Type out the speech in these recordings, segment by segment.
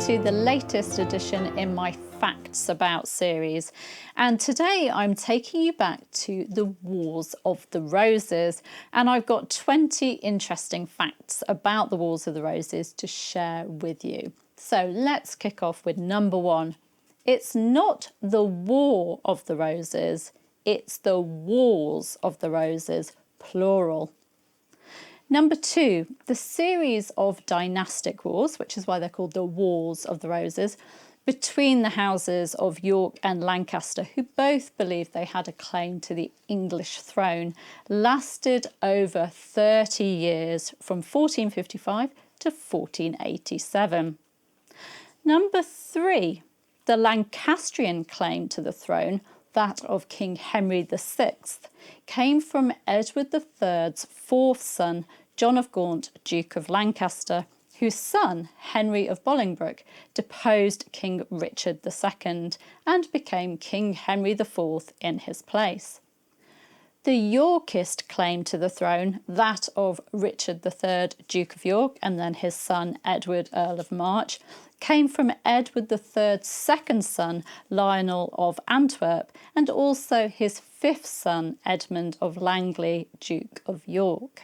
to the latest edition in my Facts About series. And today I'm taking you back to the Wars of the Roses. And I've got 20 interesting facts about the Wars of the Roses to share with you. So let's kick off with number one. It's not the War of the Roses, it's the Wars of the Roses, plural. Number two, the series of dynastic wars, which is why they're called the Wars of the Roses, between the houses of York and Lancaster, who both believed they had a claim to the English throne, lasted over 30 years from 1455 to 1487. Number three, the Lancastrian claim to the throne, that of King Henry VI, came from Edward III's fourth son, John of Gaunt, Duke of Lancaster, whose son, Henry of Bolingbroke, deposed King Richard II and became King Henry IV in his place. The Yorkist claim to the throne, that of Richard III, Duke of York, and then his son, Edward, Earl of March, came from Edward III's second son, Lionel of Antwerp, and also his fifth son, Edmund of Langley, Duke of York.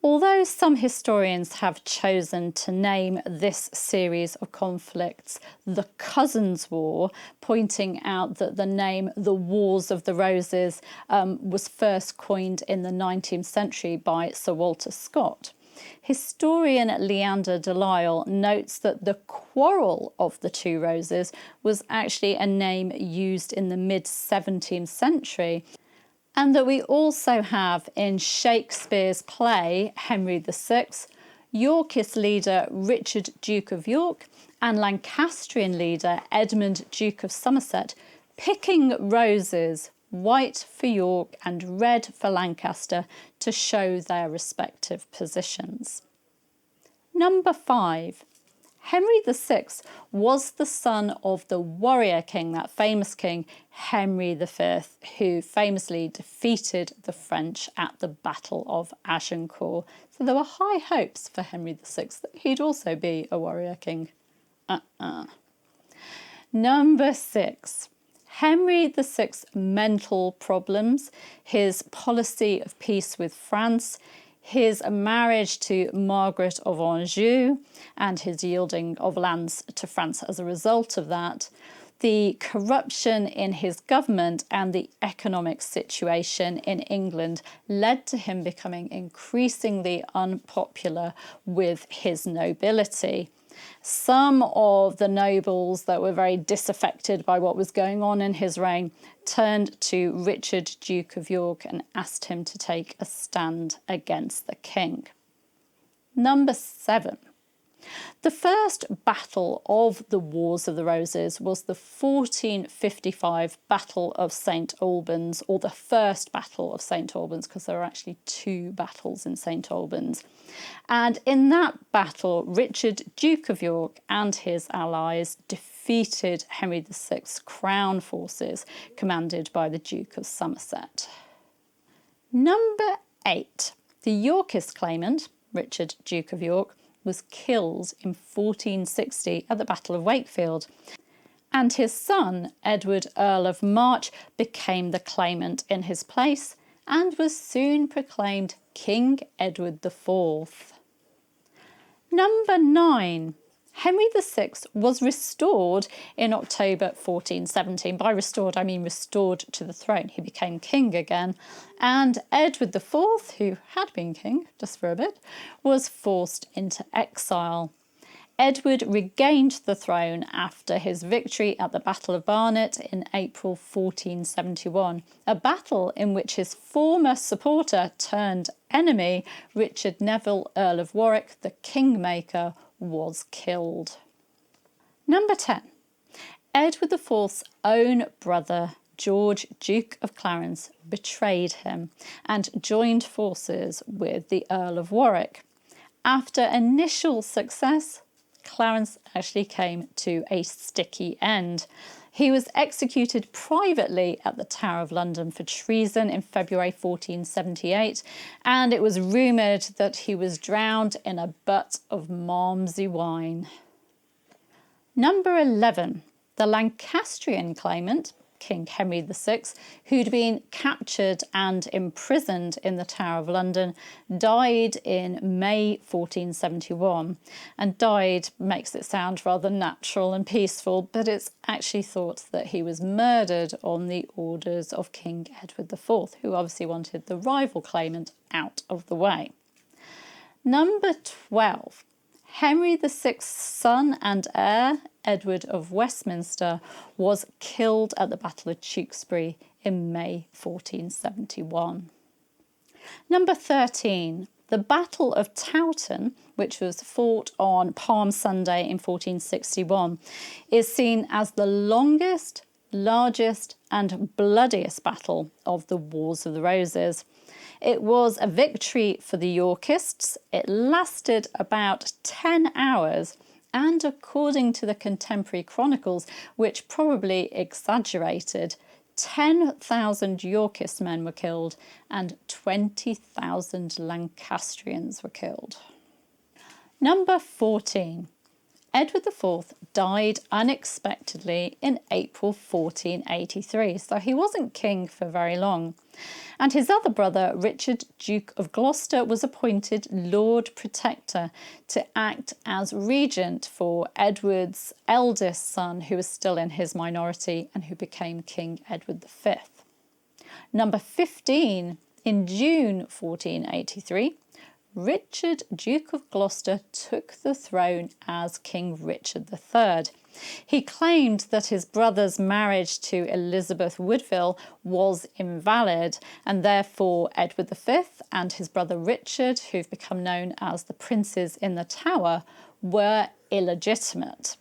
Although some historians have chosen to name this series of conflicts the Cousins' War, pointing out that the name the Wars of the Roses was first coined in the 19th century by Sir Walter Scott, historian Leander Delisle notes that the Quarrel of the Two Roses was actually a name used in the mid-17th century, and that we also have in Shakespeare's play Henry VI, Yorkist leader Richard, Duke of York, and Lancastrian leader Edmund, Duke of Somerset, picking roses, white for York and red for Lancaster, to show their respective positions. Number five, Henry VI was the son of the warrior king, that famous king, Henry V, who famously defeated the French at the Battle of Agincourt. So there were high hopes for Henry VI that he'd also be a warrior king. Number six, Henry VI's mental problems, his policy of peace with France, his marriage to Margaret of Anjou and his yielding of lands to France as a result of that, the corruption in his government and the economic situation in England led to him becoming increasingly unpopular with his nobility. Some of the nobles that were very disaffected by what was going on in his reign turned to Richard, Duke of York, and asked him to take a stand against the king. Number seven. The first battle of the Wars of the Roses was the 1455 Battle of St Albans, or the first Battle of St Albans, because there are actually two battles in St Albans. And in that battle, Richard, Duke of York, and his allies defeated Henry VI's crown forces, commanded by the Duke of Somerset. Number eight. The Yorkist claimant, Richard, Duke of York, was killed in 1460 at the Battle of Wakefield, and his son, Edward, Earl of March, became the claimant in his place and was soon proclaimed King Edward IV. Number nine. Henry VI was restored in October 1417. By restored, I mean restored to the throne. He became king again. And Edward IV, who had been king just for a bit, was forced into exile. Edward regained the throne after his victory at the Battle of Barnet in April 1471, a battle in which his former supporter turned enemy, Richard Neville, Earl of Warwick, the Kingmaker, was killed. Number 10. Edward IV's own brother, George, Duke of Clarence, betrayed him and joined forces with the Earl of Warwick. After initial success, Clarence actually came to a sticky end. He was executed privately at the Tower of London for treason in February 1478, and it was rumoured that he was drowned in a butt of Malmsey wine. Number 11, the Lancastrian claimant, King Henry VI, who'd been captured and imprisoned in the Tower of London, died in May 1471. And died makes it sound rather natural and peaceful, but it's actually thought that he was murdered on the orders of King Edward IV, who obviously wanted the rival claimant out of the way. Number 12. Henry VI's son and heir, Edward of Westminster, was killed at the Battle of Tewkesbury in May 1471. Number 13. The Battle of Towton, which was fought on Palm Sunday in 1461, is seen as the longest, largest and bloodiest battle of the Wars of the Roses. It was a victory for the Yorkists. It lasted about 10 hours, and according to the contemporary chronicles, which probably exaggerated, 10,000 Yorkist men were killed and 20,000 Lancastrians were killed. Number 14. Edward IV died unexpectedly in April 1483, so he wasn't king for very long. And his other brother, Richard, Duke of Gloucester, was appointed Lord Protector to act as regent for Edward's eldest son, who was still in his minority and who became King Edward V. Number 15, in June 1483, Richard, Duke of Gloucester, took the throne as King Richard III. He claimed that his brother's marriage to Elizabeth Woodville was invalid, and therefore Edward V and his brother Richard, who've become known as the Princes in the Tower, were illegitimate.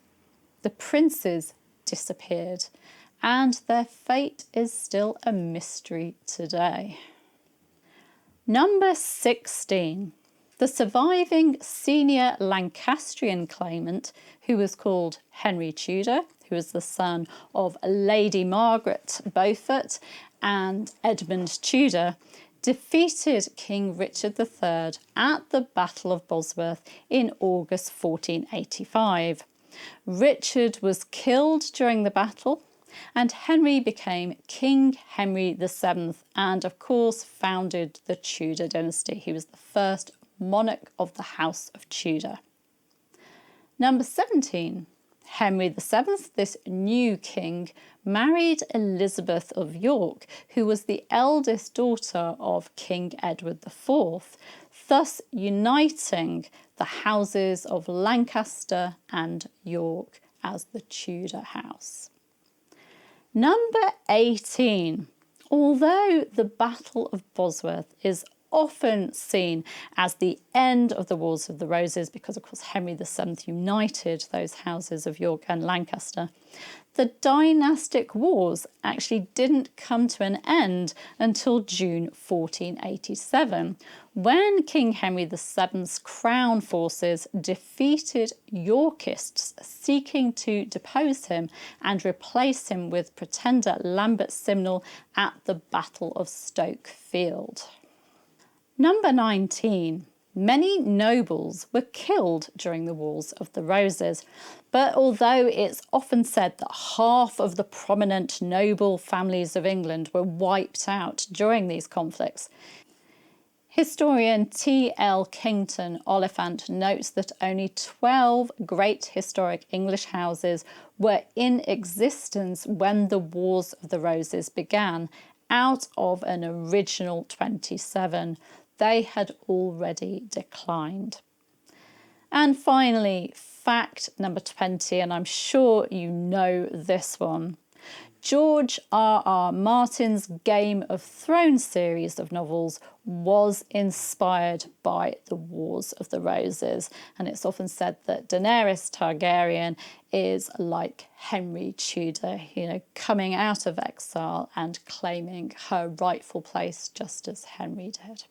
The princes disappeared, and their fate is still a mystery today. Number 16. The surviving senior Lancastrian claimant, who was called Henry Tudor, who was the son of Lady Margaret Beaufort and Edmund Tudor, defeated King Richard III at the Battle of Bosworth in August 1485. Richard was killed during the battle, and Henry became King Henry VII and, of course, founded the Tudor dynasty. He was the first monarch of the House of Tudor. Number 17. Henry VII, this new king, married Elizabeth of York, who was the eldest daughter of King Edward IV, thus uniting the houses of Lancaster and York as the Tudor house. Number 18. Although the Battle of Bosworth is often seen as the end of the Wars of the Roses, because of course Henry VII united those houses of York and Lancaster, the dynastic wars actually didn't come to an end until June 1487, when King Henry VII's crown forces defeated Yorkists seeking to depose him and replace him with pretender Lambert Simnel at the Battle of Stoke Field. Number 19. Many nobles were killed during the Wars of the Roses, but although it's often said that half of the prominent noble families of England were wiped out during these conflicts, historian T.L. Kington Oliphant notes that only 12 great historic English houses were in existence when the Wars of the Roses began, out of an original 27. They had already declined. And finally, fact number 20, and I'm sure you know this one. George R.R. Martin's Game of Thrones series of novels was inspired by the Wars of the Roses, and it's often said that Daenerys Targaryen is like Henry Tudor, coming out of exile and claiming her rightful place just as Henry did.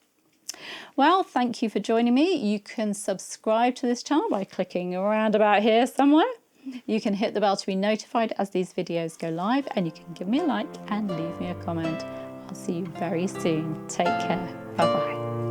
Well, thank you for joining me. You can subscribe to this channel by clicking around about here somewhere. You can hit the bell to be notified as these videos go live, and you can give me a like and leave me a comment. I'll see you very soon. Take care. Bye-bye.